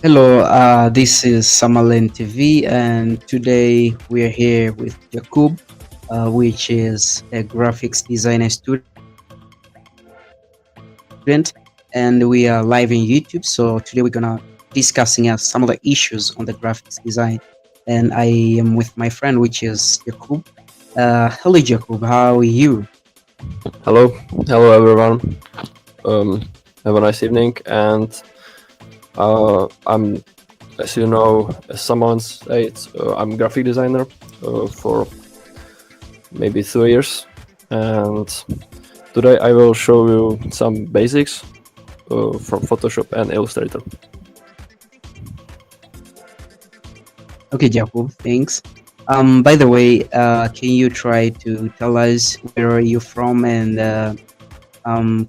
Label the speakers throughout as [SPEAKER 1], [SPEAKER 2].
[SPEAKER 1] Hello, this is Samalen TV, and today we are here with Jakub, which is a graphics designer student, and we are live in YouTube. So today we're gonna discussing some of the issues on the graphics design, and I am with my friend, which is Jakub. Hello, Jakub. How are you?
[SPEAKER 2] Hello, hello everyone. Have a nice evening, and I'm, as you know, as someone said, I'm graphic designer for maybe 2 years, and today I will show you some basics from Photoshop and Illustrator.
[SPEAKER 1] Okay, Jakub. Thanks. By the way, can you try to tell us where are you from and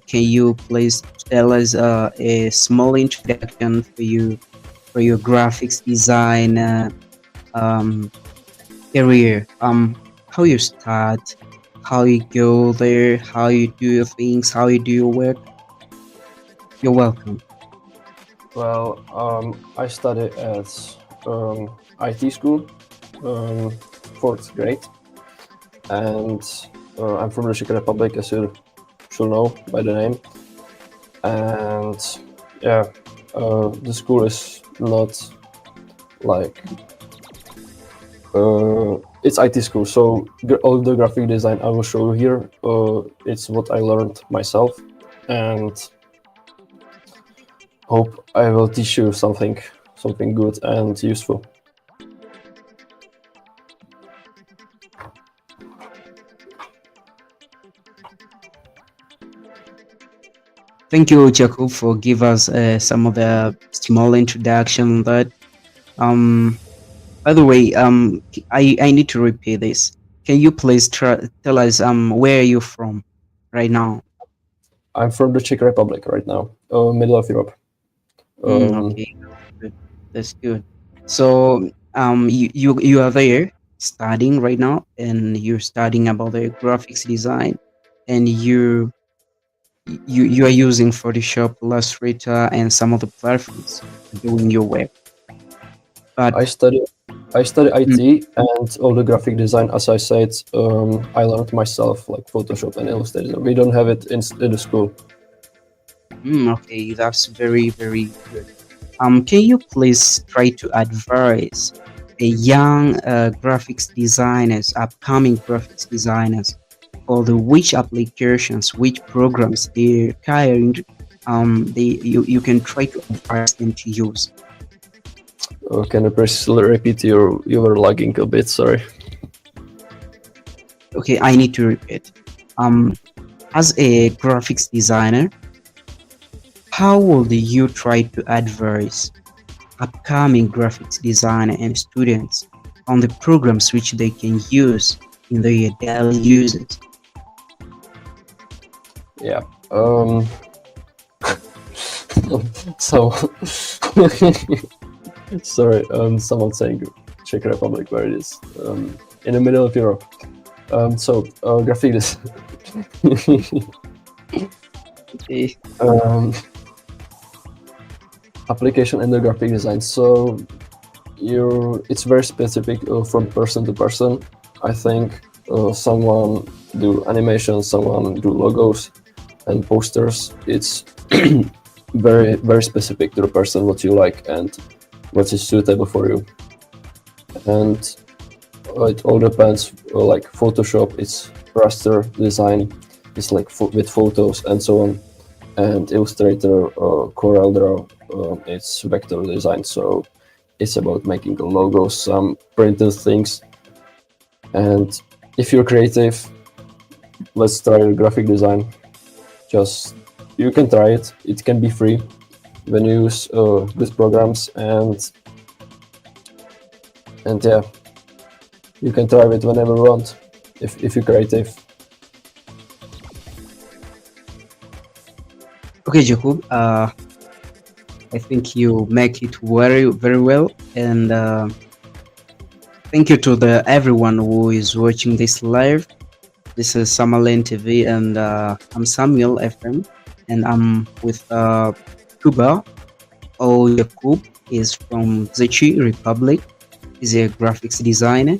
[SPEAKER 1] can you please tell us a small introduction for your graphics design um, career? How you start, how you go there, how you do your things, how you do your work. You're welcome.
[SPEAKER 2] Well, I study at IT school, um, fourth grade, and I'm from the Czech Republic, as you should know by the name. And yeah, the school is not like it's IT school, so all the graphic design I will show you here, it's what I learned myself, and hope I will teach you something good and useful.
[SPEAKER 1] Thank you, Jacob, for give us some of the small introduction on that. Um, by the way, I need to repeat this. Can you please tell us where are you from right now?
[SPEAKER 2] I'm from the Czech Republic right now, middle of Europe. Um,
[SPEAKER 1] Okay, good. That's good. So you are there studying right now, and you're studying about the graphics design, and you are using Photoshop, Illustrator, and some of the platforms doing your work. But
[SPEAKER 2] I study I study
[SPEAKER 1] mm,
[SPEAKER 2] IT and all the graphic design. As I said, I learned myself like Photoshop and Illustrator. We don't have it in the school.
[SPEAKER 1] okay, that's very good. Can you please try to advise a young graphics designers, upcoming graphics designers, for the which applications, which programs they're kind, you can try to advise them to use.
[SPEAKER 2] Can you please repeat you were lagging a bit? Sorry.
[SPEAKER 1] Okay, I need to repeat. Um, as a graphics designer, how would you try to advise upcoming graphics designer and students on the programs which they can use in their daily uses?
[SPEAKER 2] Yeah. So sorry. Someone saying Czech Republic where it is. In the middle of Europe. Graphic design.
[SPEAKER 1] Okay.
[SPEAKER 2] um, application and the graphic design. So it's very specific from person to person. I think someone do animation, someone do logos and posters. It's very specific to the person what you like and what is suitable for you. And it all depends. Like Photoshop, it's raster design. It's like with photos and so on. And Illustrator, Corel Draw, it's vector design. So it's about making logos, some printed things. And if you're creative, let's try graphic design. Just you can try it. It can be free when you use these programs, and yeah, you can try it whenever you want if you're creative.
[SPEAKER 1] Okay, Jakub. I think you make it very well, and thank you to the everyone who is watching this live. This is Samalen TV, and I'm Samuel FM, and I'm with KUBAH or Jakub. is from the Czech Republic. He's a graphics designer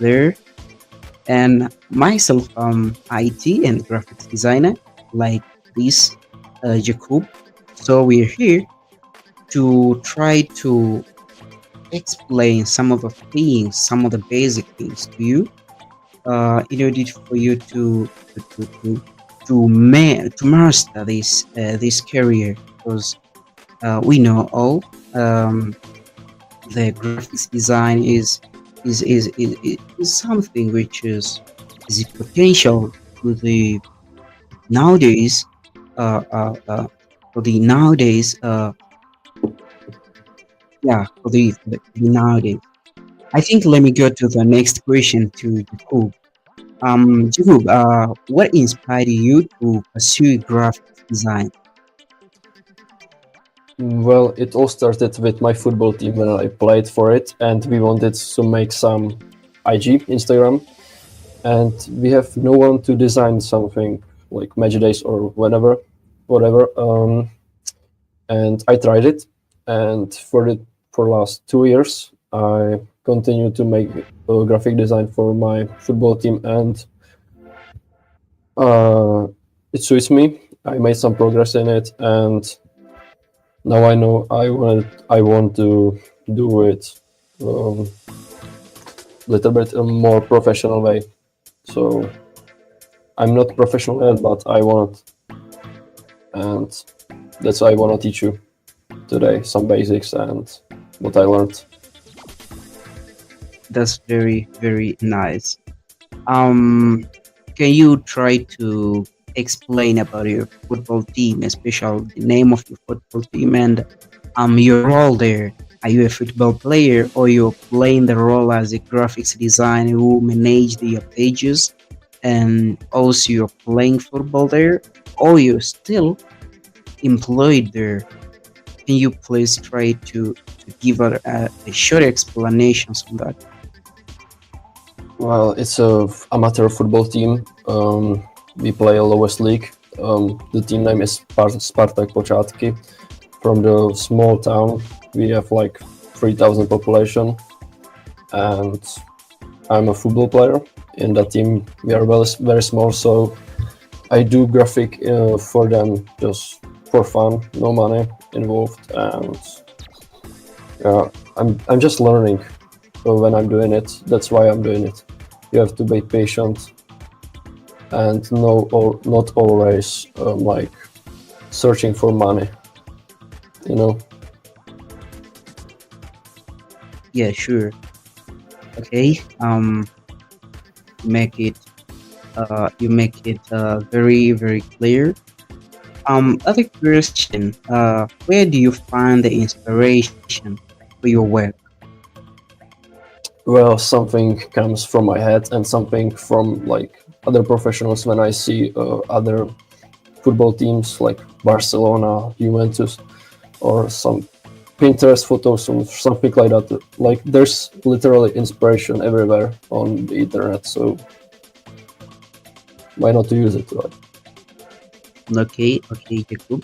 [SPEAKER 1] there, and myself, IT and graphics designer, like this, Jakub. So we're here to try to explain some of the things, some of the basic things to you, in order for you to master this career, because we know all, the graphics design is something which is a potential to the nowadays, for the nowadays, yeah, for the nowadays. I think let me go to the next question to Jakub. Jakub, what inspired you to pursue graphics design?
[SPEAKER 2] Well, it all started with my football team when I played for it, and we wanted to make some IG, Instagram, and we have no one to design something like match days or whatever. And I tried it, and for last 2 years, I continued to make graphic design for my football team, and it suits me. I made some progress in it, and now I know I want to do it little bit a more professional way. So I'm not professional yet, but I want, and that's why I want to teach you today some basics and what I learned.
[SPEAKER 1] That's very, very nice. Um, can you try to explain about your football team, especially the name of your football team and your role there? Are you a football player, or you're playing the role as a graphics designer who manage the pages, and also you're playing football there, or you're still employed there? Can you please try to give a short explanations on that?
[SPEAKER 2] Well, it's a amateur football team. We play a lowest league. The team name is Spartak Počátky. From the small town, we have like 3,000 population, and I'm a football player in that team. We are very small, so I do graphic for them just for fun, no money involved, and yeah, I'm just learning when I'm doing it. That's why I'm doing it. You have to be patient and not always like searching for money. You know.
[SPEAKER 1] Yeah, sure. Okay. Make it you make it very, very clear. Other question, where do you find the inspiration for your work?
[SPEAKER 2] Well, something comes from my head and something from like other professionals when I see other football teams like Barcelona, Juventus, or some Pinterest photos or something like that. Like there's literally inspiration everywhere on the internet, so why not to use it, right?
[SPEAKER 1] Okay, okay, Jakub.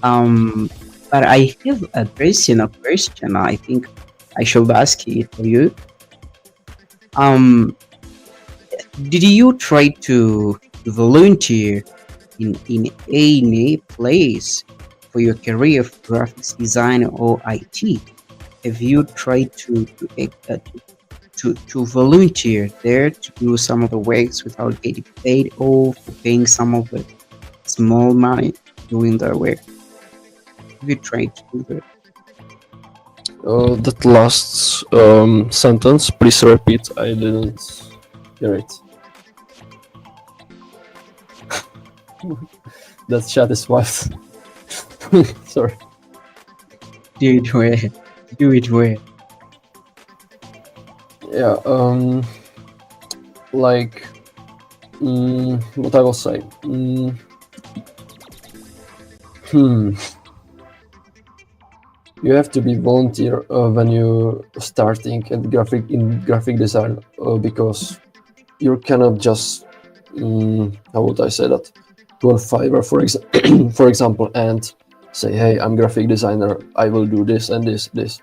[SPEAKER 1] Um, but I have a personal question. I think I should ask it for you. Um, did you try to volunteer in any place for your career of graphics design or IT? Have you tried to volunteer there to do some of the works without getting paid, or for paying some of the small money doing the work? Have you tried to do that?
[SPEAKER 2] That last sentence, please repeat. I didn't hear it. That chat is wild. Sorry.
[SPEAKER 1] Do it where? Do it where?
[SPEAKER 2] Yeah. Like, what I will say. Hmm. You have to be volunteer when you starting at graphic design because you cannot just how would I say that, go on Fiverr for example and say, hey, I'm graphic designer, I will do this and this.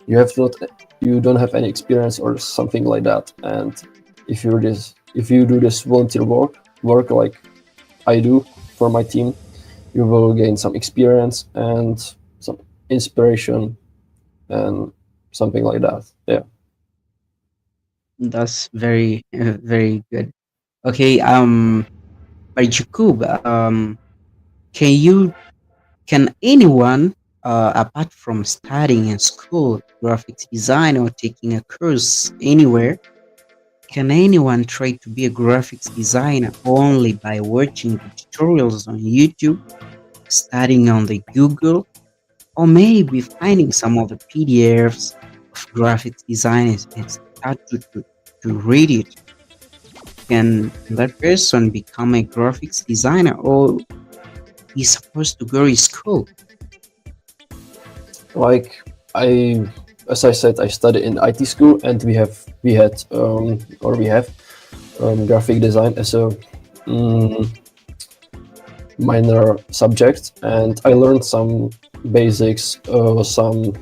[SPEAKER 2] You have not, you don't have any experience or something like that. And if you do this volunteer work like I do for my team, you will gain some experience and some inspiration and something like that. Yeah.
[SPEAKER 1] That's very very good. Okay, by Jakub, can you can anyone apart from studying in school graphics design or taking a course anywhere, can anyone try to be a graphics designer only by watching the tutorials on YouTube, studying on the Google, or maybe finding some of the PDFs of graphics designers and start to read it? Can that person become a graphics designer, or is supposed to go to school?
[SPEAKER 2] Like I, as I said, I studied in IT school, and we had or we have graphic design as a mm, minor subject, and I learned some basics, some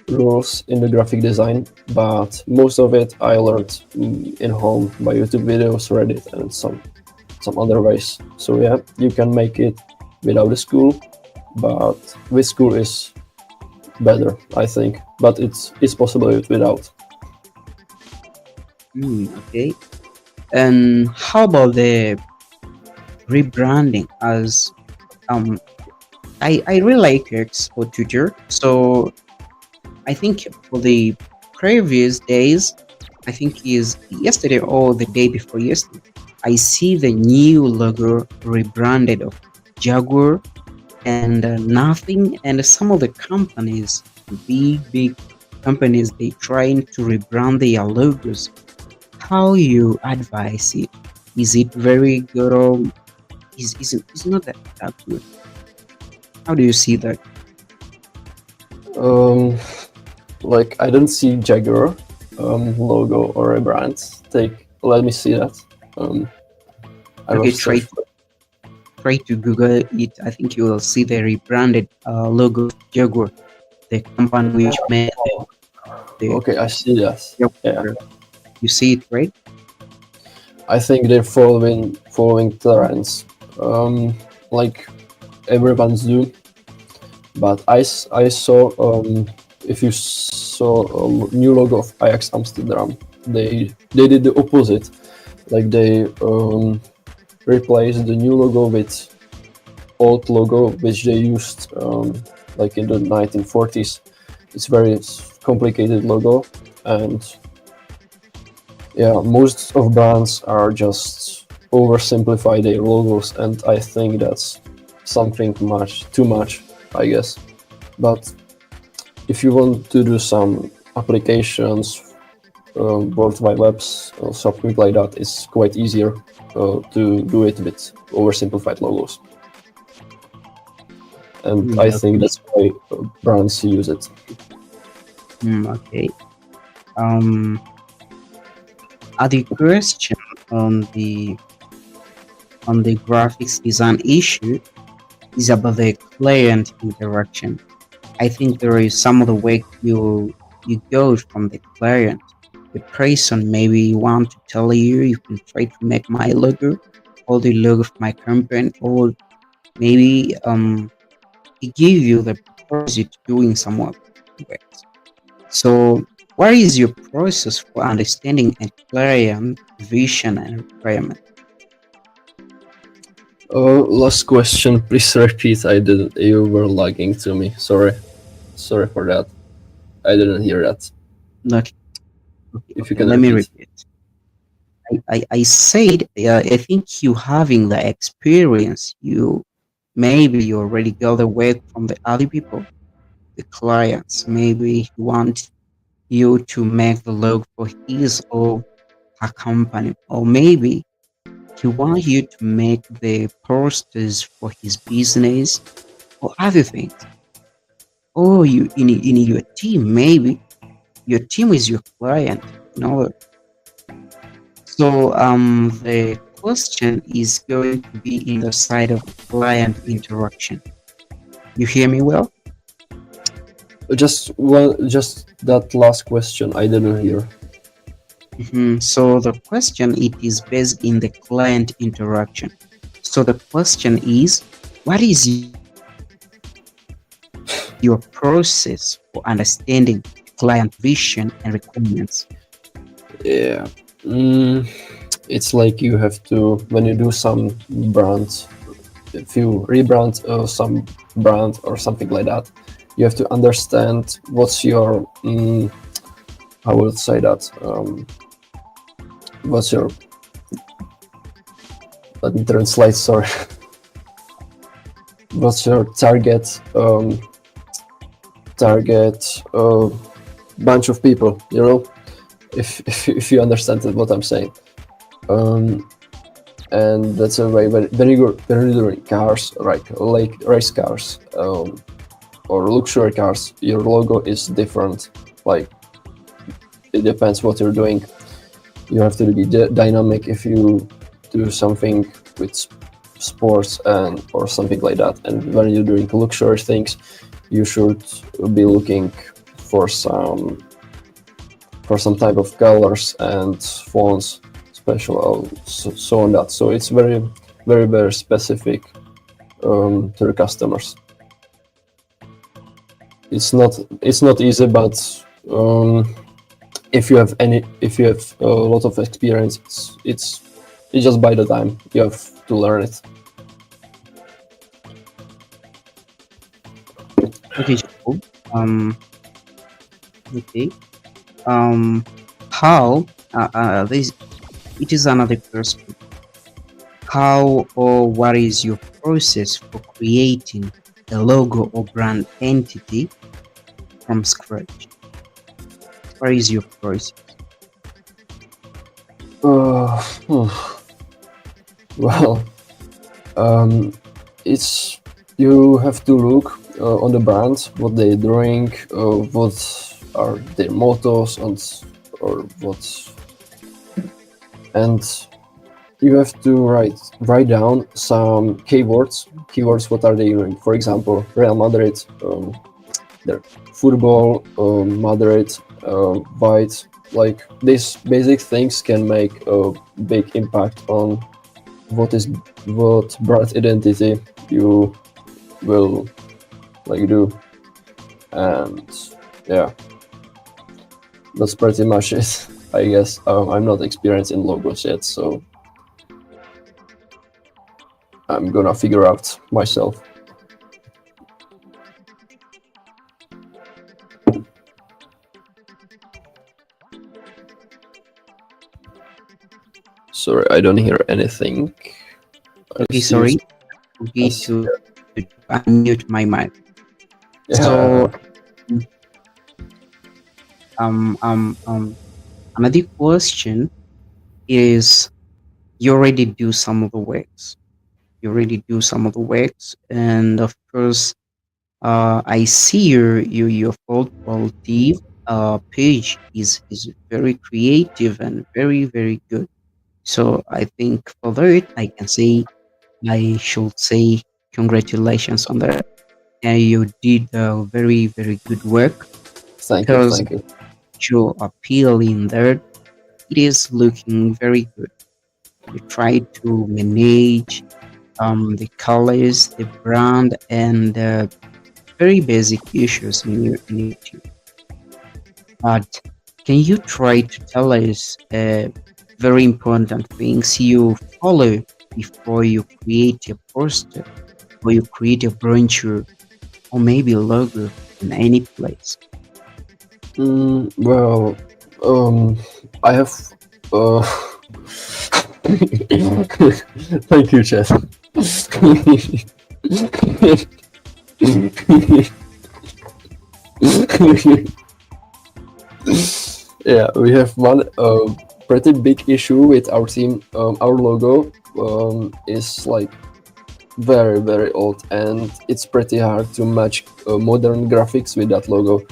[SPEAKER 2] rules in the graphic design, but most of it I learned in home by YouTube videos, Reddit, and some other ways. So yeah, you can make it without a school, but with school is better, I think. But it's possible without.
[SPEAKER 1] Okay. And how about the rebranding? As I really like X or Twitter, so I think for the previous days, I think is yesterday or the day before yesterday, I see the new logo rebranded of Jaguar and nothing, and some of the companies, big companies, they trying to rebrand their logos. How you advise it? Is it very good, or is not that good? How do you see that?
[SPEAKER 2] Um, like I don't see Jaguar logo or a brand. Let me see that. Um, I will
[SPEAKER 1] Okay,
[SPEAKER 2] search for
[SPEAKER 1] try to Google it. I think you will see the rebranded logo of Jaguar, the company which made
[SPEAKER 2] it.
[SPEAKER 1] the
[SPEAKER 2] Okay, I see that. Yeah,
[SPEAKER 1] Jaguar. You see it, right?
[SPEAKER 2] I think they're following trends, like everyone's do. But I saw if you saw a new logo of Ajax Amsterdam, they did the opposite. Like they replaced the new logo with old logo which they used like in the 1940s. It's very complicated logo, and yeah, most of brands are just oversimplify their logos, and I think that's something much too much, I guess. But if you want to do some applications, World Wide Webs or something like that, it's quite easier to do it with oversimplified logos. And I think
[SPEAKER 1] Okay.
[SPEAKER 2] that's why brands use it.
[SPEAKER 1] Okay. Um, other question on the graphics design issue is about the client interaction. I think there is some of the way you go from the client. The person maybe want to tell you can try to make my logo or the logo of my company, or maybe he give you the proposal to doing some work. So what is your process for understanding a client vision and requirement?
[SPEAKER 2] Last question, please repeat. I didn't. You were lagging to me. Sorry for that. I didn't hear that.
[SPEAKER 1] Okay,
[SPEAKER 2] If you
[SPEAKER 1] okay,
[SPEAKER 2] can
[SPEAKER 1] let me
[SPEAKER 2] repeat.
[SPEAKER 1] repeat. I said, I think you having the experience, you maybe you already got the work from the other people, the clients. Maybe he want you to make the logo for his or her company, or maybe he want you to make the posters for his business or other things. Or you in your team, maybe your team is your client. You know, so the question is going to be in the side of client interaction. You hear me well?
[SPEAKER 2] Just that last question I didn't hear.
[SPEAKER 1] So the question it is based in the client interaction. So the question is, what is your process for understanding client vision and requirements?
[SPEAKER 2] Yeah. Mm, it's like you have to, when you do some brands, if you rebrand some brand or something like that, you have to understand what's your, I would say that, what's your, let me translate, sorry, what's your target bunch of people, if you understand what I'm saying. Um, and that's a way when you're doing cars, like race cars, or luxury cars, your logo is different. Like, it depends what you're doing. You have to be dynamic if you do something with sports and or something like that. And when you're doing luxury things, you should be looking for some type of colors and fonts, special, so on that. So it's very, very, very specific to the customers. It's not easy, but if you have a lot of experience, it's just by the time you have to learn it.
[SPEAKER 1] Okay, Jacob. Okay. Um, how? This it is another question. How or what is your process for creating a logo or brand entity from scratch? What is your process?
[SPEAKER 2] Hmm. Well, um, it's you have to look on the brands, what they're doing, what are their mottos, or what, and you have to write down some keywords. What are they doing? For example, Real Madrid, their football, Madrid, white. Like, these basic things can make a big impact on what brand identity you will like do. And yeah, that's pretty much it. I guess I'm not experienced in logos yet, so I'm gonna figure out myself. Sorry, I don't hear anything. I
[SPEAKER 1] Okay,
[SPEAKER 2] see you.
[SPEAKER 1] sorry. Okay,
[SPEAKER 2] Yes.
[SPEAKER 1] to unmute my mic.
[SPEAKER 2] Yeah.
[SPEAKER 1] So, um, um, um, another question is, you already do some of the works. You already do some of the works, and of course, I see your photo page is very creative and very very good. So I think for that I can say I should say congratulations on that. And you did a very very good work
[SPEAKER 2] Thank you.
[SPEAKER 1] because
[SPEAKER 2] Thank you.
[SPEAKER 1] your appeal in there it is looking very good. You try to manage the colors, the brand, and very basic issues in your team. But can you try to tell us very important things you follow before you create a poster or you create a brochure or maybe a logo in any place?
[SPEAKER 2] Well, I have. Uh, Thank you, Chef. Yeah, we have one pretty big issue with our team. Our logo is like very, very old, and it's pretty hard to match modern graphics with that logo.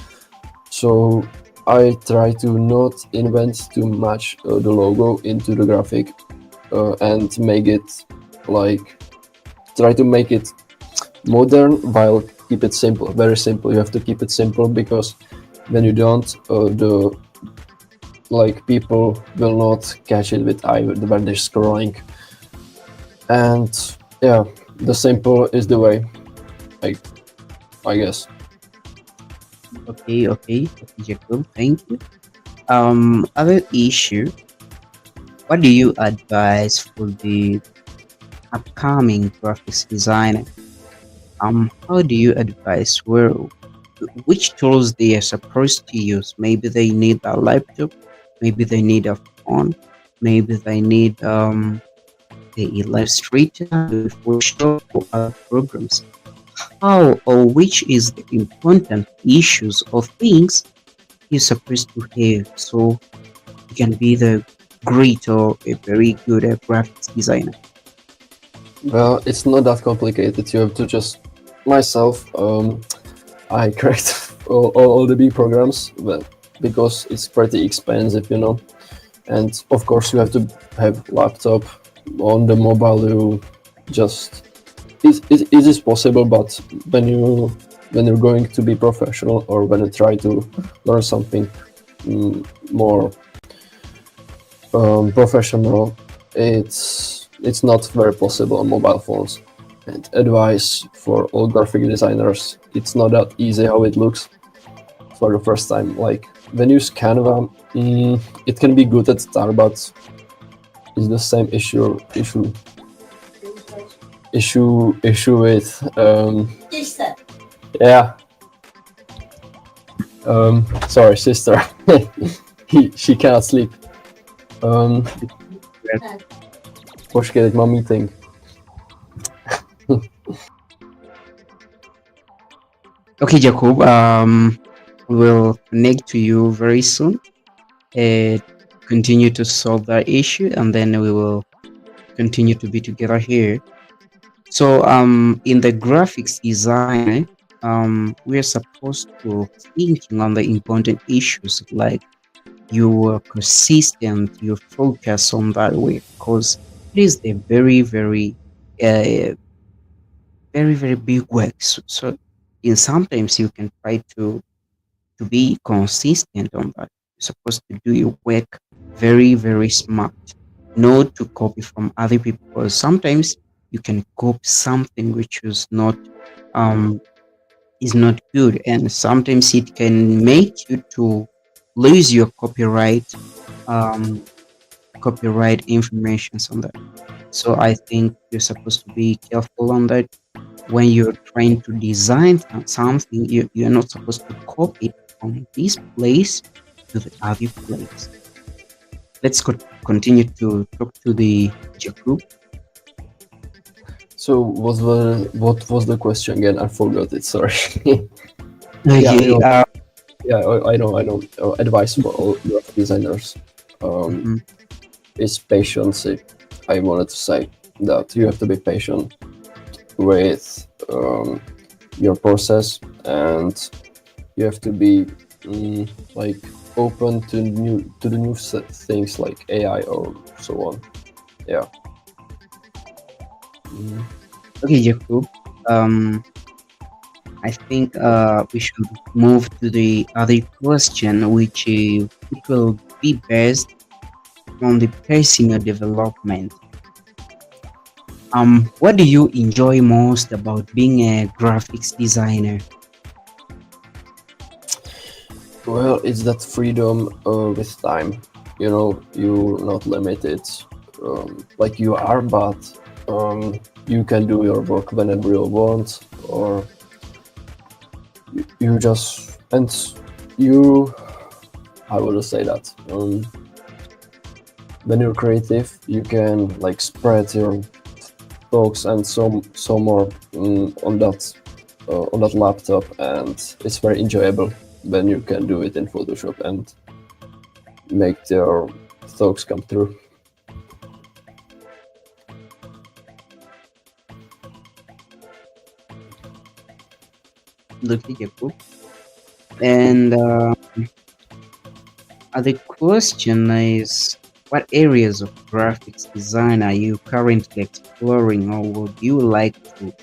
[SPEAKER 2] So I try to not invent too much the logo into the graphic, and make it like try to make it modern while keep it simple, very simple. You have to keep it simple, because when you don't, the like people will not catch it with eye when they're scrolling. And yeah, the simple is the way, like, I guess.
[SPEAKER 1] Okay, Jacob, thank you. Other issue, what do you advise for the upcoming graphics designer? How do you advise which tools they are supposed to use? Maybe they need a laptop, maybe they need a phone, maybe they need the Illustrator, the Photoshop, or other programs. How or which is the important issues or things you're supposed to have so you can be the great or a very good graphics designer?
[SPEAKER 2] Well, it's not that complicated. You have to just myself. I create all the big programs, but because it's pretty expensive, and of course you have to have laptop. On the mobile you just it is possible, but when you're going to be professional, or when you try to learn something more professional, it's not very possible on mobile phones. And advice for all graphic designers: it's not that easy how it looks for the first time. Like, when you use Canva, it can be good at the start, but it's the same issue with yeah. Sorry, sister. She cannot sleep. Počkej, teď mám meeting.
[SPEAKER 1] Okay, Jakub, we'll connect to you very soon and continue to solve that issue, and then we will continue to be together here. So, in the graphics design, we're supposed to thinking on the important issues like you are persistent, you focus on that way, because it is a uh, very big work. So in sometimes you can try to be consistent on that. You're supposed to do your work very smart, not to copy from other people. Because sometimes you can copy something which um is not good, and sometimes it can make you to lose your um copyright information on that. So I think you're supposed to be careful on that. When you're trying to design something, you're not supposed to copy it from this place to the other place. Let's continue to talk to the Jakub.
[SPEAKER 2] So what was the question again? I forgot it. Sorry.
[SPEAKER 1] Okay.
[SPEAKER 2] Yeah, I know. Advice for all graphic designers
[SPEAKER 1] Mhm.
[SPEAKER 2] is patience. I wanted to say that you have to be patient with your process, and you have to be like open to the new things like AI or so on. Yeah.
[SPEAKER 1] Okay, Jakub. I think we should move to the other question, which will be based on the personal development. What do you enjoy most about being a graphics designer?
[SPEAKER 2] Well, it's that freedom with time. You're not limited like you are, but you can do your work whenever you want, or you just and you. I would say that when you're creative, you can like spread your thoughts and so more on that laptop, and it's very enjoyable when you can do it in Photoshop and make their thoughts come true.
[SPEAKER 1] Look at Jakub. And the question is, what areas of graphics design are you currently exploring or would you like to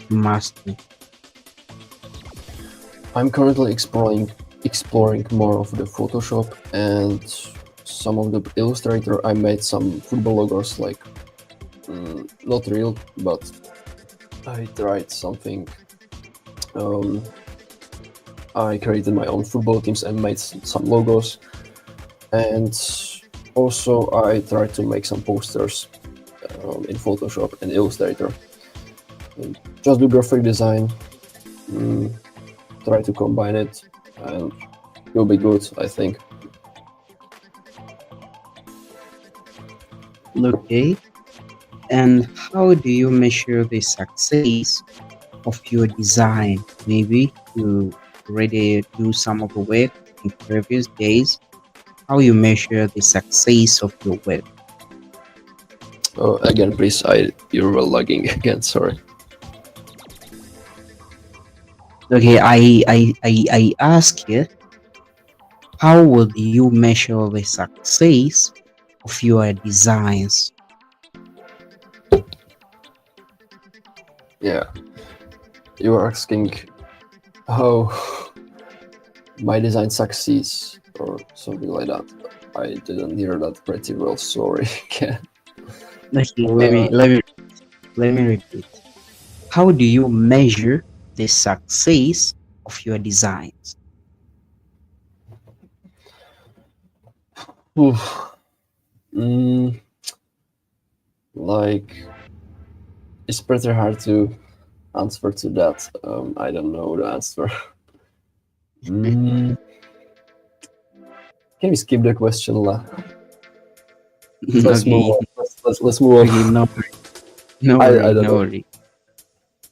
[SPEAKER 1] master?
[SPEAKER 2] I'm currently exploring more of the Photoshop and some of the Illustrator. I made some football logos, like not real, but I tried something. Um, I created my own football teams and made some logos, and also I tried to make some posters in Photoshop and Illustrator. And just do graphic design, mm, try to combine it, and you'll be good, I think.
[SPEAKER 1] Okay. And how do you measure the success of your design? Maybe you already do some of the work in previous days. How you measure the success of your work?
[SPEAKER 2] Again, please, you were lagging again. Sorry.
[SPEAKER 1] Okay, I ask you, how will you measure the success of your designs?
[SPEAKER 2] Yeah, you were asking how my design succeeds or something like that. I didn't hear that pretty well. Sorry. Again.
[SPEAKER 1] Okay,
[SPEAKER 2] Uh,
[SPEAKER 1] let me repeat. How do you measure the success of your designs?
[SPEAKER 2] oof. Mm, like it's pretty hard to answer to that. I don't know the answer. Mm, can we skip the question? Let's move
[SPEAKER 1] Okay,
[SPEAKER 2] on. Let's move
[SPEAKER 1] okay,
[SPEAKER 2] on. I don't
[SPEAKER 1] no
[SPEAKER 2] know.
[SPEAKER 1] worry.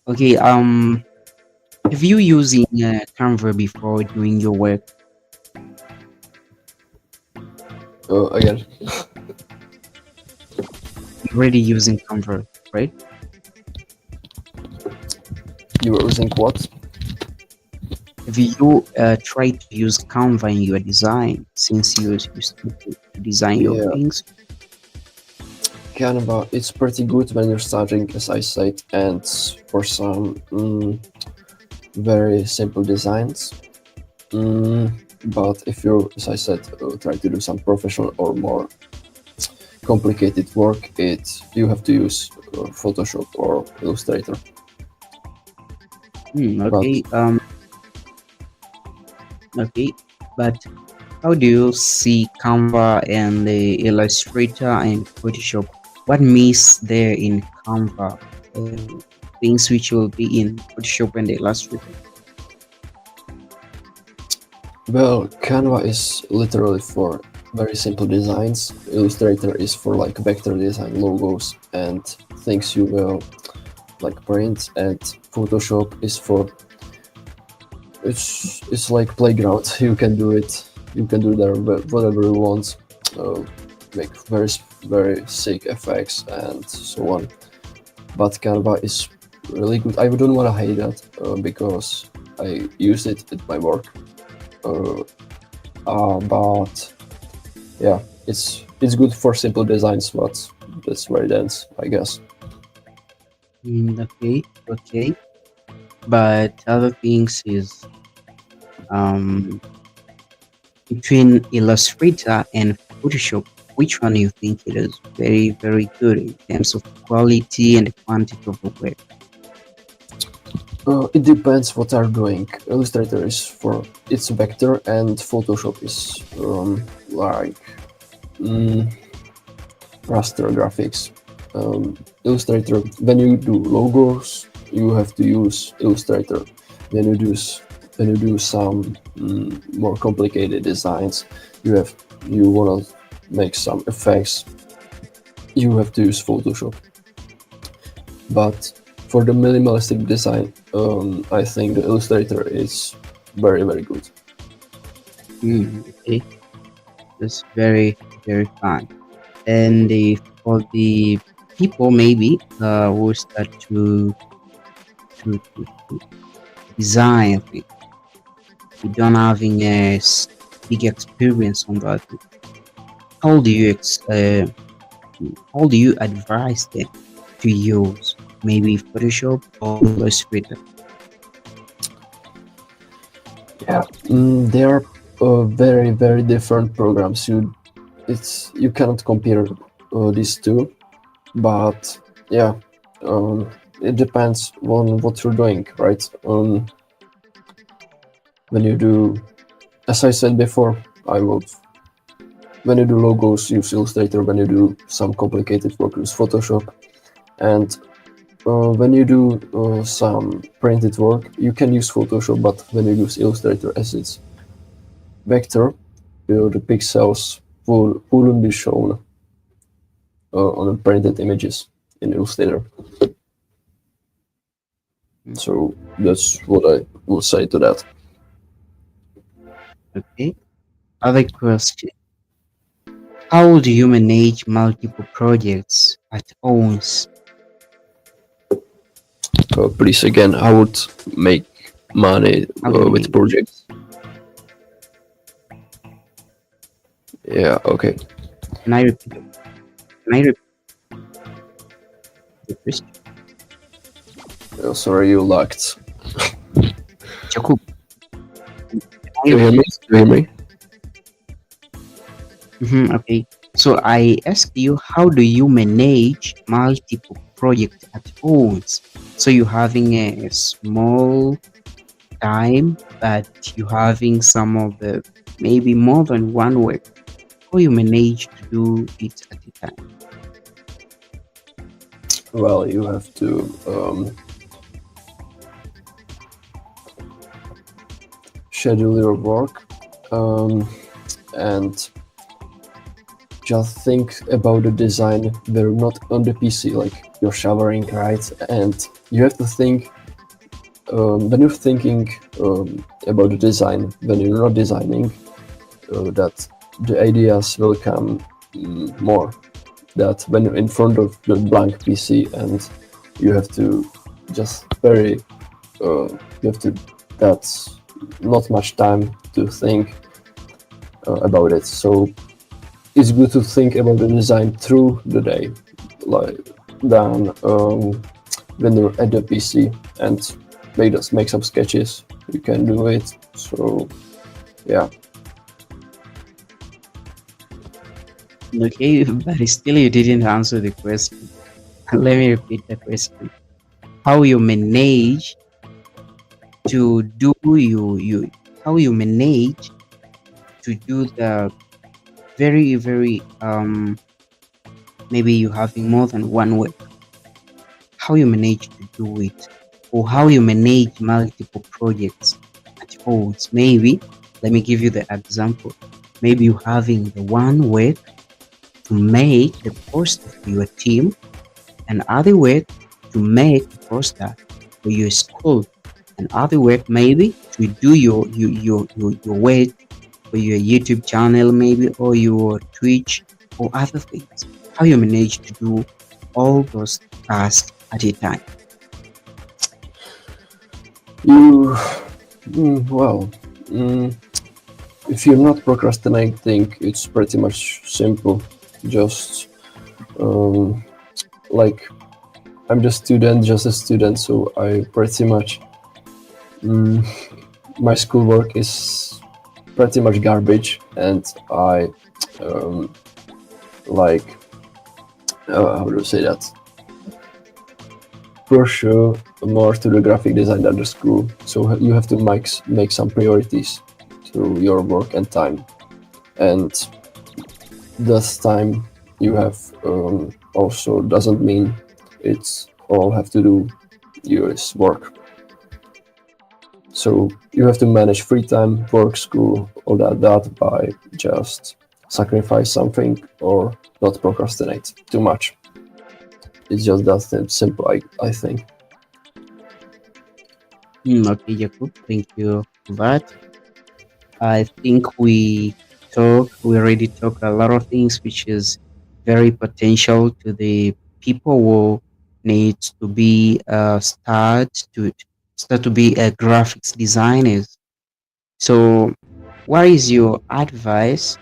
[SPEAKER 1] Okay, have you using Canva before doing your work?
[SPEAKER 2] Again,
[SPEAKER 1] You're already using Canva, right?
[SPEAKER 2] you were using what?
[SPEAKER 1] Have you tried to use Canva in your design since you still to design your
[SPEAKER 2] Yeah,
[SPEAKER 1] things?
[SPEAKER 2] Canva. It's pretty good when you're starting, as I said, and for some very simple designs. Mm, but if you, as I said, try to do some professional or more complicated work, you have to use Photoshop or Illustrator. But
[SPEAKER 1] Okay, okay, but how do you see Canva and the Illustrator and Photoshop? What miss there in Canva? Things which will be in Photoshop and Illustrator.
[SPEAKER 2] well, Canva is literally for very simple designs. Illustrator is for like vector design, logos, and things you will like print. And Photoshop is for it's like playground. You can do it. You can do there whatever you want. Uh, make very sick effects and so on. But Canva is really good. I wouldn't want to hate that because I use it at my work. Uh, but yeah, it's good for simple designs, but that's very dense, I guess.
[SPEAKER 1] Okay, okay. But other things is um between Illustrator and Photoshop, which one you think it is very good in terms of quality and quantity of the work?
[SPEAKER 2] It depends what are doing. Illustrator is for its vector, and Photoshop is like mm, raster graphics. Illustrator, when you do logos, you have to use Illustrator. When you do when you do some more complicated designs, you want to make some effects. You have to use Photoshop. But for the minimalistic design, I think the Illustrator is very good.
[SPEAKER 1] Okay, that's very fun. And for the people maybe who start to design things, who don't having big experience on that, how do you how do you advise them to use maybe Photoshop or Illustrator?
[SPEAKER 2] Yeah, they are very very different programs. You cannot compare these two, but yeah, um, it depends on what you're doing, right? When you do, as I said before, I would when you do logos use Illustrator. When you do some complicated work use Photoshop, and when you do some printed work, you can use Photoshop, but when you use Illustrator as its vector, the pixels wouldn't be shown on the printed images in Illustrator.
[SPEAKER 1] Mm,
[SPEAKER 2] So that's what I would say to that.
[SPEAKER 1] okay. Other question. How do you manage multiple projects at once?
[SPEAKER 2] Please again, I would make money
[SPEAKER 1] How do you
[SPEAKER 2] with
[SPEAKER 1] manage?
[SPEAKER 2] projects. Yeah, okay.
[SPEAKER 1] Can I repeat? Can I repeat the question?
[SPEAKER 2] Sorry, you lagged.
[SPEAKER 1] Jakub, can I
[SPEAKER 2] Do you hear me?
[SPEAKER 1] repeat?
[SPEAKER 2] Do you hear me?
[SPEAKER 1] Okay. So I asked you, how do you manage multiple projects at once? So you're having a small time, but you're having some of the maybe more than one work. How you manage to do it at a time?
[SPEAKER 2] Well, you have to schedule your work and just think about the design. They're not on the PC, like you're showering, right? And you have to think when you're thinking about the design, when you're not designing, that the ideas will come more. That when you're in front of the blank PC and you have to just very, you have to, that's not much time to think about it. So it's good to think about the design through the day, like than when you're at the PC and make some sketches. You can do it. So yeah,
[SPEAKER 1] Okay, but still you didn't answer the question. Let me repeat the question. How you manage to do you how you manage to do the very maybe you having more than one work. How you manage to do it, or how you manage multiple projects at once. Maybe let me give you the example. Maybe you having the one work to make the poster for your team, and other work to make the poster for your school, and other work maybe to do your work for your YouTube channel, maybe, or your Twitch, or other things. How you manage to do all those tasks at a time.
[SPEAKER 2] you well. Mm, if you're not procrastinating, it's pretty much simple. Just um, like I'm just a student, so I pretty much mm, my schoolwork is pretty much garbage, and I um, like how do you say that? Pursue more to the graphic design than the school. So you have to make some priorities to your work and time, and that time you have also doesn't mean it's all have to do yours work. So you have to manage free time, work, school, all that by just sacrifice something or not procrastinate too much. It's just that simple, I think.
[SPEAKER 1] Okay, Jakub, thank you for that. I think we already talked a lot of things which is very potential to the people who need to be start to be a graphics designers. So what is your advice,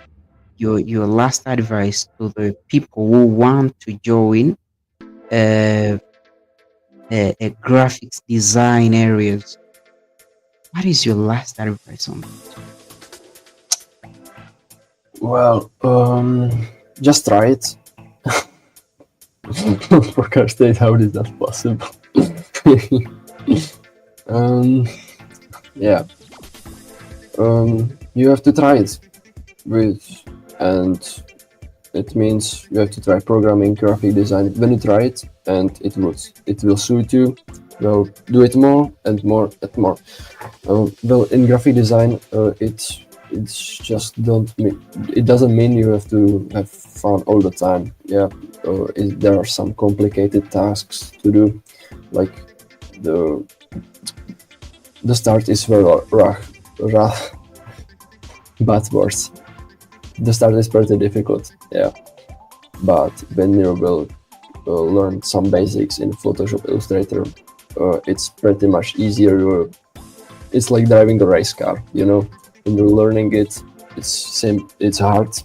[SPEAKER 1] your last advice to the people who want to join uh, a graphics design areas? What is your last advice on?
[SPEAKER 2] Well, just try it. Procrastinate, how is that possible? um, yeah, you have to try it with, and it means you have to try programming, graphic design. When you try it and it will suit you, well, do it more and more and more. Well, in graphic design, it's just don't mean, it doesn't mean you have to have fun all the time. Yeah, there are some complicated tasks to do, like the the start is very rough, bad words. The start is pretty difficult. Yeah, but when you will learn some basics in Photoshop Illustrator, it's pretty much easier. It's like driving a race car, you know. When you're learning it, it's hard,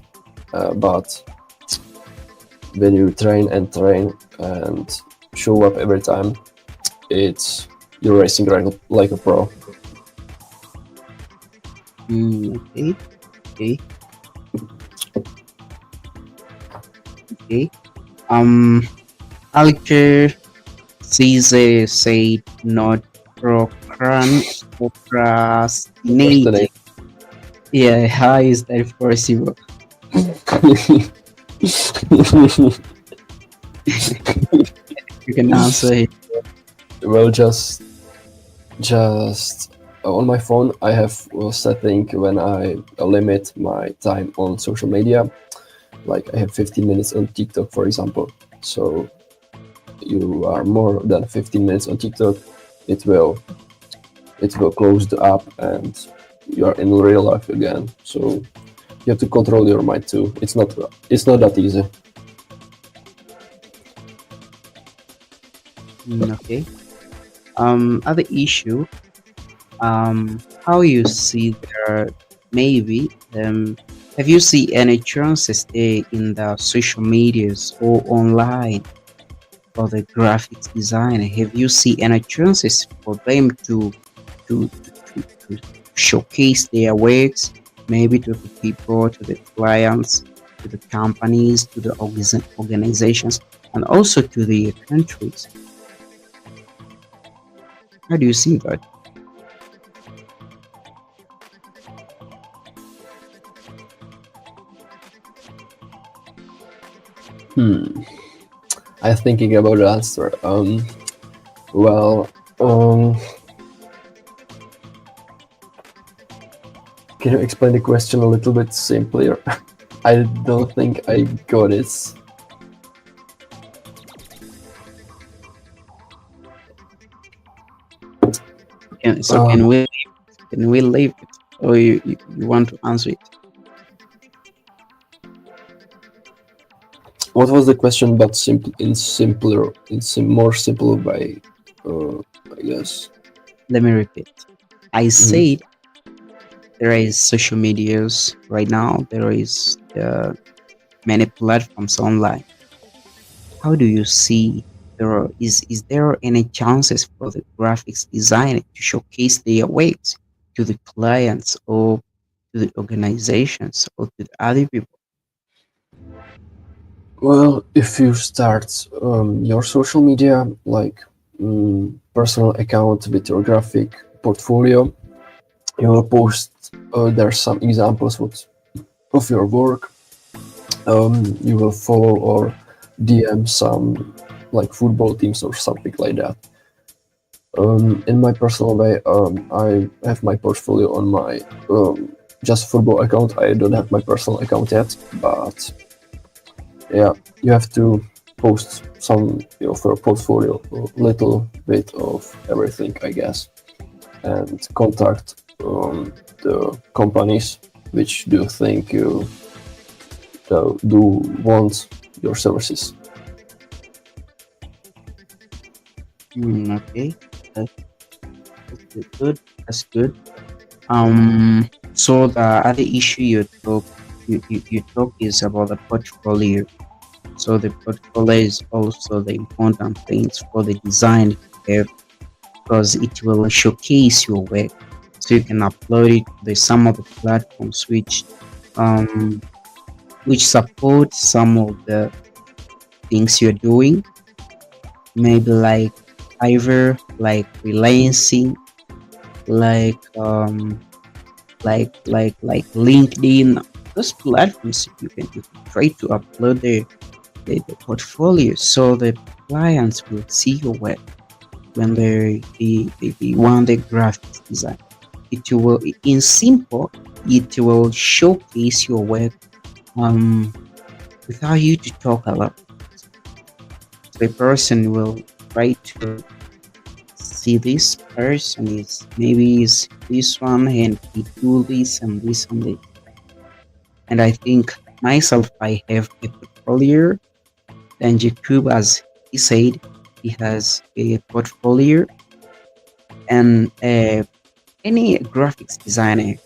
[SPEAKER 2] but when you train and show up every time, you're racing like a pro.
[SPEAKER 1] Okay, okay, okay. Culture Caesar said not procrastinating.
[SPEAKER 2] Procrastinate.
[SPEAKER 1] Yeah, how is that possible? You can answer it.
[SPEAKER 2] Well, just on my phone, I have a setting when I limit my time on social media. Like I have 15 minutes on TikTok, for example. So you are more than 15 minutes on TikTok, it will close the app and you are in real life again. So you have to control your mind too. It's not that easy.
[SPEAKER 1] Okay. Other issue. How you see there maybe have you seen any chances there in the social medias or online for the graphics designer? Have you seen any chances for them to showcase their works, maybe to the people, to the clients, to the companies, to the organizations, and also to the countries? How do you see that?
[SPEAKER 2] I'm thinking about the answer. Well, can you explain the question a little bit simpler? I don't think I got it.
[SPEAKER 1] So can we leave it, or you want to answer it?
[SPEAKER 2] What was the question? But more simple way, I guess.
[SPEAKER 1] Let me repeat. I
[SPEAKER 2] Mhm.
[SPEAKER 1] said there is social medias right now. There is many platforms online. How do you see is there any chances for the graphics designer to showcase their works to the clients or to the organizations or to the other people?
[SPEAKER 2] Well, if you start your social media, like personal account with your graphic portfolio, you will post. There's some examples of your work. You will follow or DM some like football teams or something like that. In my personal way, I have my portfolio on my just football account. I don't have my personal account yet, but yeah, you have to post some of your portfolio, a little bit of everything, I guess, and contact the companies which do think you do want your services.
[SPEAKER 1] Okay, that's, that's good. That's good. So the other issue you talk is about the portfolio. So the portfolio is also the important things for the design to have because it will showcase your work. so you can upload it to the some of the platforms um which support some of the things you're doing, maybe like Fiverr, like freelancing, like like LinkedIn. Those platforms you can try to upload the portfolio so the clients will see your work when they want the graphics design. It will, in simple, it will showcase your work um without you to talk a lot. So the person will try to see this person is maybe is this one and he do this and this and this. And I think myself I have a portfolio, and Jakub, as he said, he has a portfolio, and any graphics designer,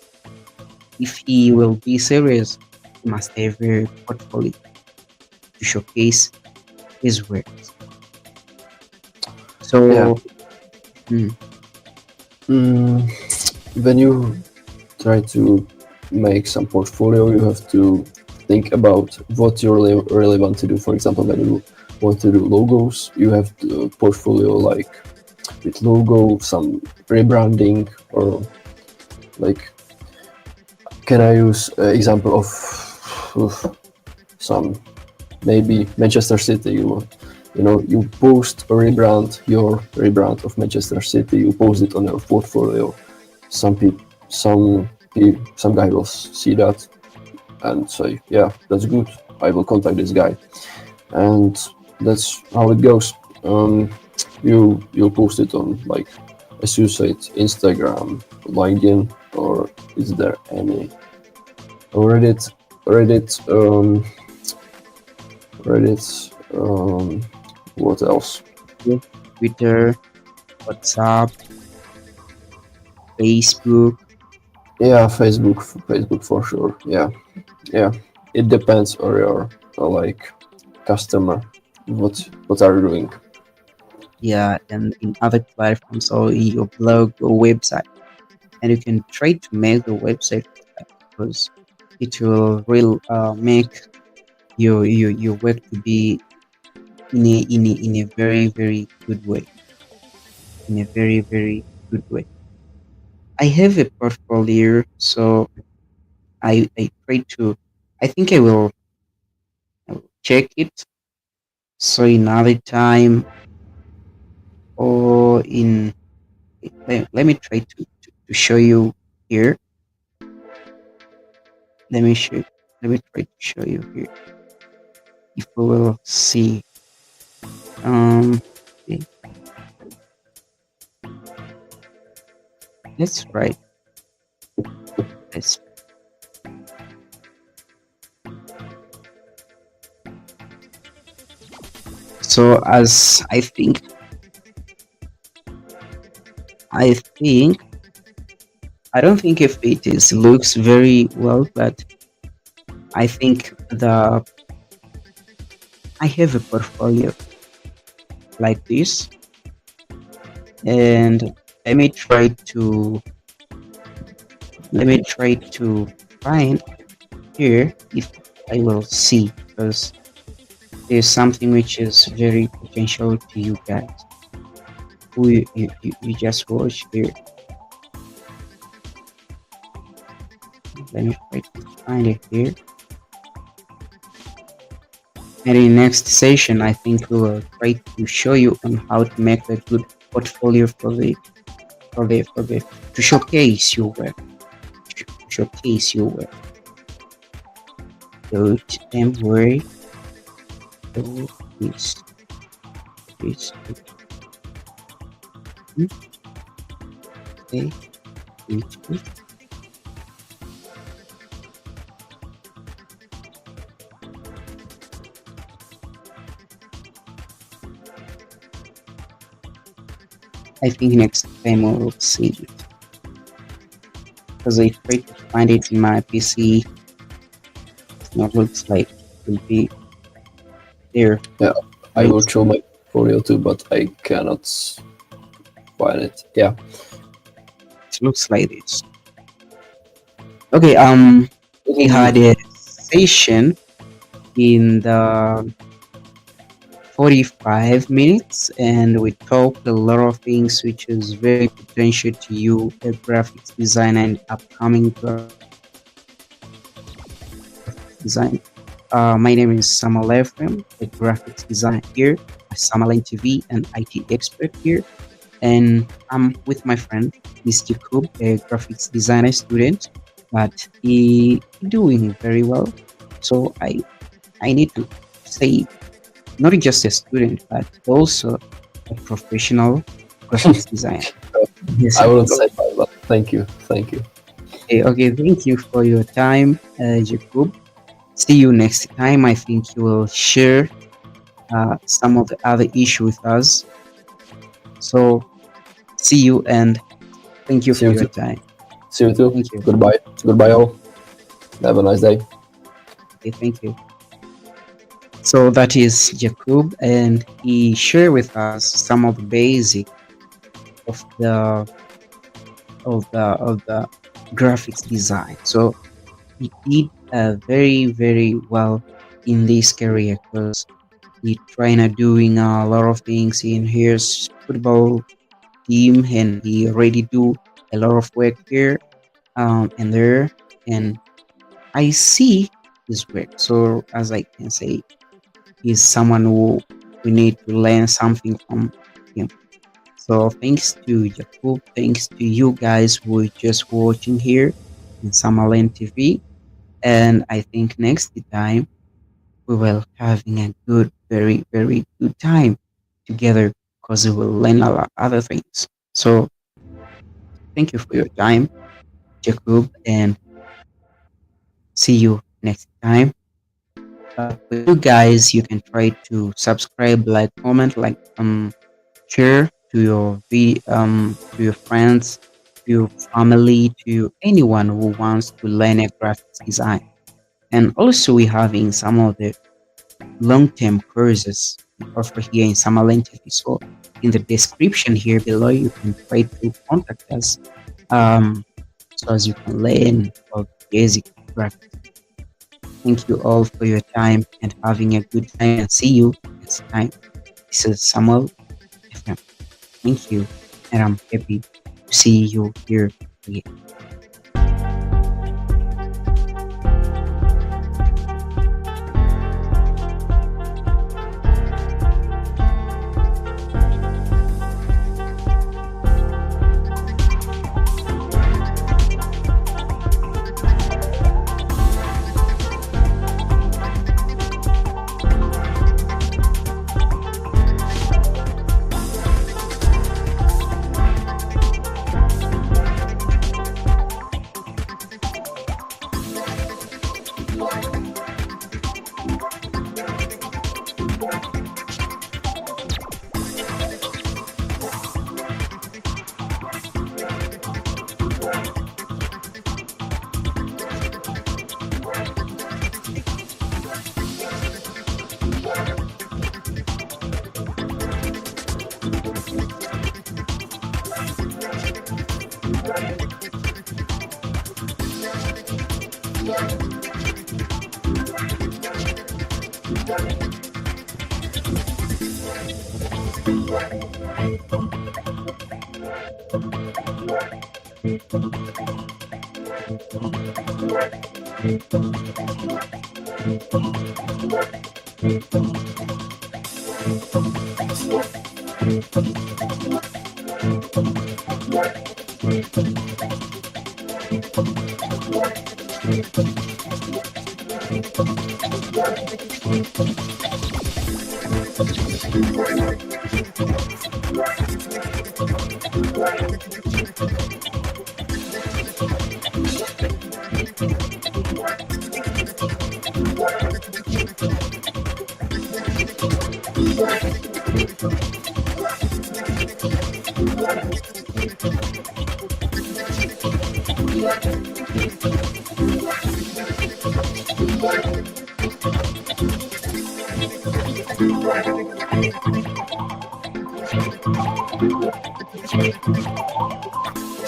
[SPEAKER 1] if he will be serious, he must have a portfolio to showcase his works.
[SPEAKER 2] Yeah.
[SPEAKER 1] So, mm,
[SPEAKER 2] Mm, when you try to make some portfolio, you have to think about what you really want to do. For example, when you want to do logos, you have the portfolio like with logo, some rebranding, or like, can I use example of some, maybe Manchester City? You know, you post a rebrand, your rebrand of Manchester City, you post it on your portfolio. Some people, some guy will see that and say, yeah, that's good, I will contact this guy. And that's how it goes. You post it on, like, as you said, Instagram, LinkedIn, or is there any Reddit? Reddit. What else?
[SPEAKER 1] Twitter, WhatsApp, Facebook.
[SPEAKER 2] Yeah, Facebook for sure. Yeah, yeah. It depends on your like customer. What are you doing?
[SPEAKER 1] Yeah, and in other platforms or in your blog or website. And you can try to make the website because it will make your work to be in a very very good way, in a very very good way. I have a portfolio, so I try to, I think I will check it, so in other time or in, let me try to show you here. Let me show let me try to show you here if we will see. Okay, let's try this. So as I think I don't think if it is looks very well, but I think I have a portfolio like this, and let me try to let me try to find here if I will see, because there's something which is very potential to you guys who you just watch here. Let me try to find it here. And in next session, I think we will try to show you on how to make a good portfolio for the to showcase your work. Showcase your work. Go to temporary. So this okay. I think next time we will see it, because I tried to find it in my PC. It not looks like it will be there.
[SPEAKER 2] Yeah, I will show my portfolio too, but I cannot find it. Yeah,
[SPEAKER 1] looks like this. Okay, we had
[SPEAKER 2] Mm,
[SPEAKER 1] a session in the 45 minutes and we talked a lot of things which is very potential to you, a graphics designer and upcoming graphics design. My name is Samalen, a graphics designer here at Samalen TV, an IT expert here. And I'm with my friend, Miss Jakub, a graphics designer student, but he doing very well. So I need to say not just a student, but also a professional graphics designer. Yes,
[SPEAKER 2] I wouldn't
[SPEAKER 1] Jacob.
[SPEAKER 2] say that, but thank you, thank you.
[SPEAKER 1] Okay, thank you for your time, Jacob. See you next time. I think you will share some of the other issue with us. So see you and thank you
[SPEAKER 2] See
[SPEAKER 1] for
[SPEAKER 2] you
[SPEAKER 1] your
[SPEAKER 2] too.
[SPEAKER 1] time.
[SPEAKER 2] See you too.
[SPEAKER 1] Thank you.
[SPEAKER 2] Goodbye. Goodbye, all. Have a nice day.
[SPEAKER 1] Okay, thank you. So that is Jakub, and he shared with us some of the basic of the graphics design. So he did very well in this career because he trying doing a lot of things in his football team, and he already do a lot of work here and there, and I see his work. So as I can say, he's someone who we need to learn something from him. So thanks to Jakub, thanks to you guys who are just watching here in Samalen TV. And I think next time we will having a good, very good time together because we will learn a lot other things. So thank you for your time, Jakub, and see you next time. For you guys, you can try to subscribe, like, comment, like, share to your to your friends, to your family, to anyone who wants to learn a graphics design. And also, we having some of the long-term courses we offer here in Samalen TV. So in the description here below, you can try to contact us, so as you can learn about basic graphics. Thank you all for your time and having a good time, and see you next time. This is Samuel FM. Thank you, and I'm happy to see you here again.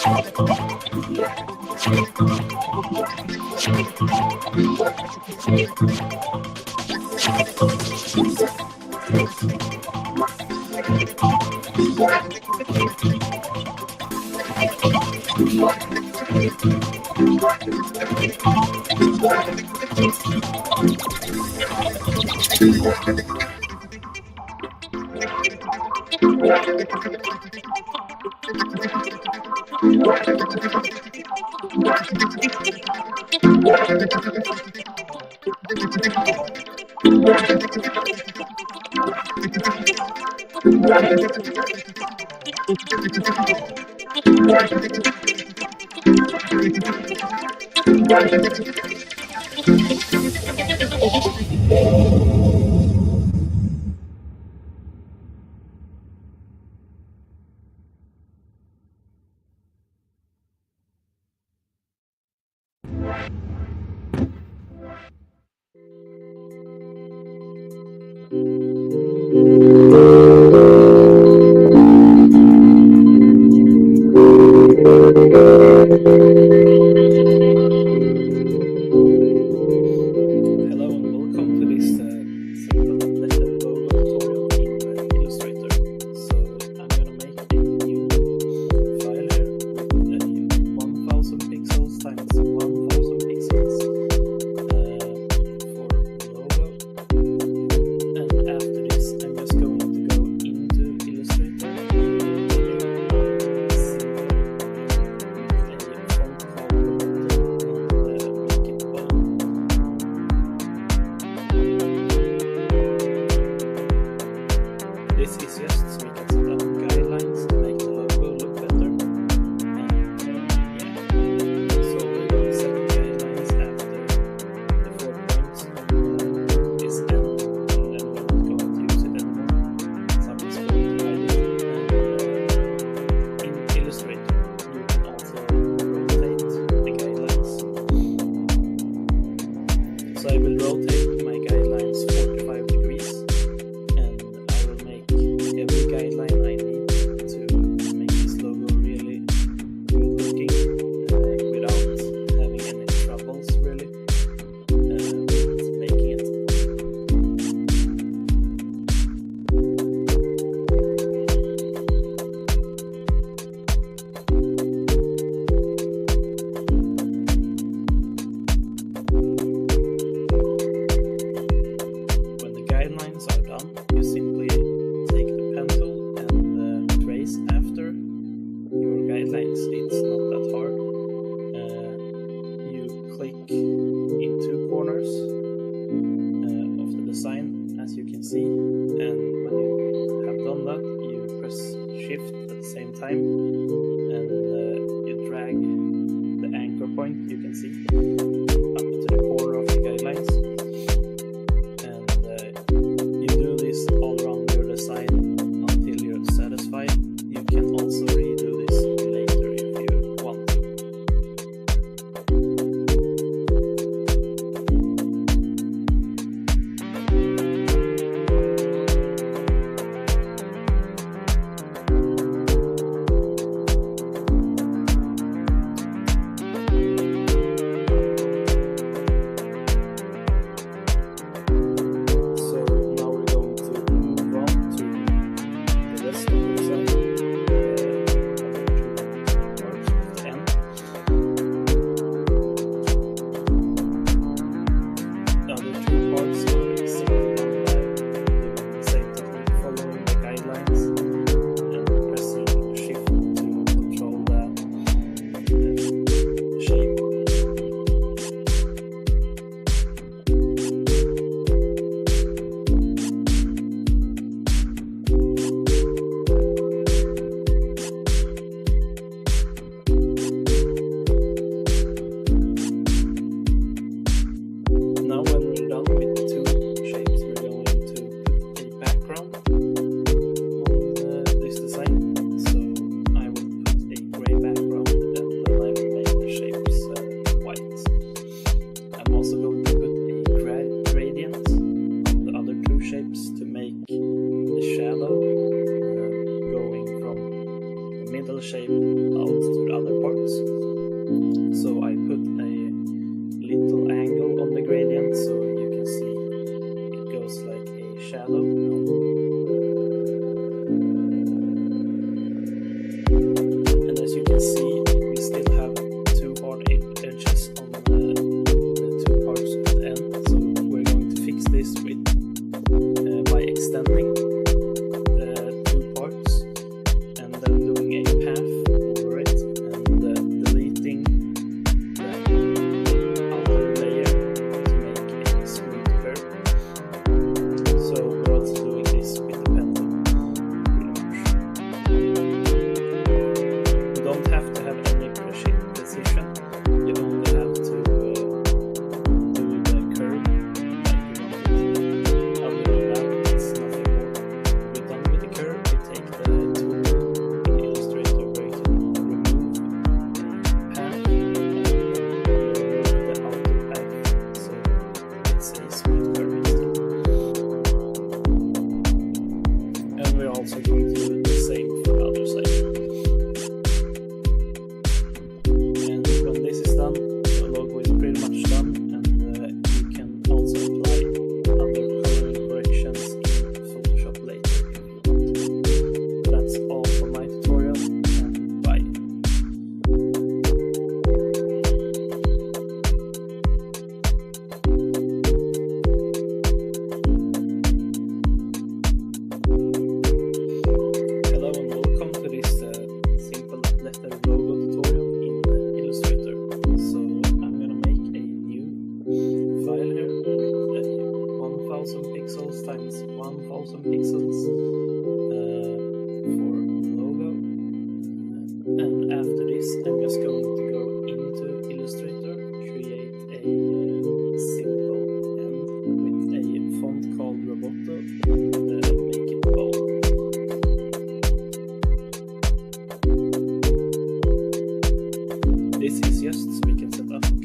[SPEAKER 3] Hello and welcome to this simple and better logo tutorial in Illustrator. So I'm gonna make a new file here with 1000 pixels times 1000 pixels for the logo. And after this, I'm just going to go into Illustrator and see a font called and make it bold. This is just so we can set up guidelines to make the logo look better. So we're going to set guidelines after the 4 points on this end, and then we're not going to use it anymore. So I'm just going to hide it. And in Illustrator, you can also rotate the guidelines. So I will rotate my guidelines 45 degrees. And I will make every guideline I need to make this logo really good looking without having any troubles really with making it. When the guidelines are done, you simply take the pen tool and trace after your guidelines. It's not that hard. You click in 2 corners of the design, as you can see, and when you have done that, you press Shift at the same time, and you drag the anchor point, you can see, up to the corner of the guidelines. You do this all around your design until you're satisfied. You can also redo this later if you want to.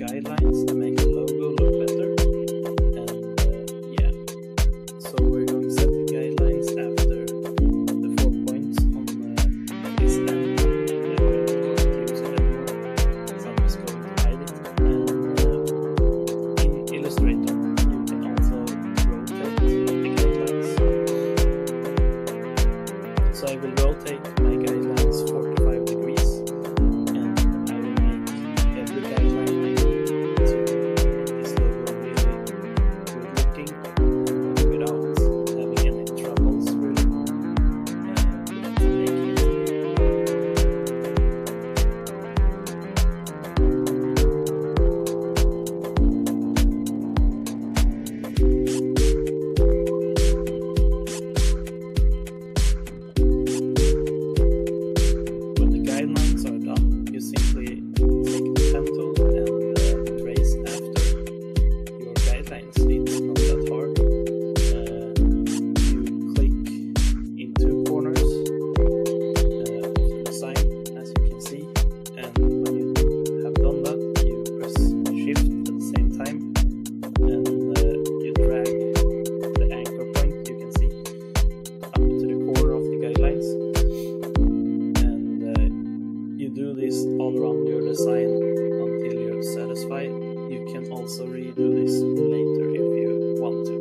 [SPEAKER 3] guidelines to make the logo look better. And yeah, so we're going to set the guidelines after the 4 points on this end. And I'm not going to use it anymore, so I'm just going to hide it. And in Illustrator, you can also rotate the guidelines. So I will rotate my guidelines 45 degrees, and I will make every guideline I need to make this logo really good looking without having any troubles really with making it. When the guidelines are done, you simply take the pen tool and trace after your guidelines. It's not that hard. You click in 2 corners of the design, as you can see, and when you have done that, you press shift at the same time, and you drag the anchor point, you can see, up to the corner of the guidelines. You do this all around your design until you're satisfied. You can also redo this later if you want to.